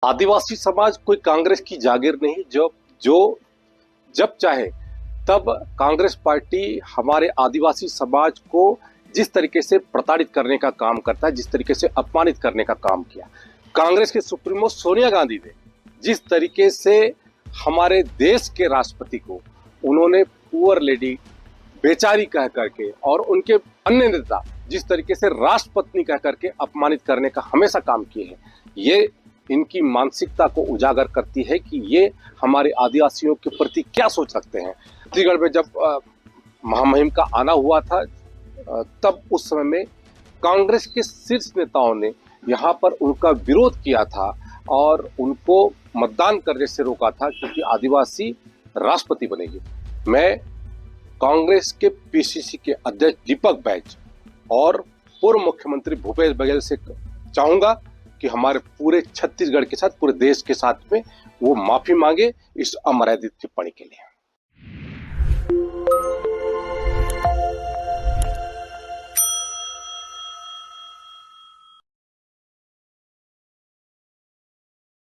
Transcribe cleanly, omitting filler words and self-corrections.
आदिवासी समाज कोई कांग्रेस की जागीर नहीं, जब चाहे तब कांग्रेस पार्टी हमारे आदिवासी समाज को जिस तरीके से प्रताड़ित करने का काम करता है, जिस तरीके से अपमानित करने का काम किया। कांग्रेस के सुप्रीमो सोनिया गांधी ने जिस तरीके से हमारे देश के राष्ट्रपति को उन्होंने पुअर लेडी, बेचारी कह करके, और उनके अन्य नेता जिस तरीके से राष्ट्रपत्नी कह करके अपमानित करने का हमेशा काम किए हैं, ये इनकी मानसिकता को उजागर करती है कि ये हमारे आदिवासियों के प्रति क्या सोच रखते हैं। छत्तीसगढ़ में जब महामहिम का आना हुआ था, तब उस समय में कांग्रेस के शीर्ष नेताओं ने यहाँ पर उनका विरोध किया था और उनको मतदान करने से रोका था, क्योंकि आदिवासी राष्ट्रपति बनेगी। मैं कांग्रेस के पीसीसी के अध्यक्ष दीपक बैज और पूर्व मुख्यमंत्री भूपेश बघेल से चाहूंगा कि हमारे पूरे छत्तीसगढ़ के साथ, पूरे देश के साथ में वो माफी मांगे इस अमर्यादित टिप्पणी के लिए।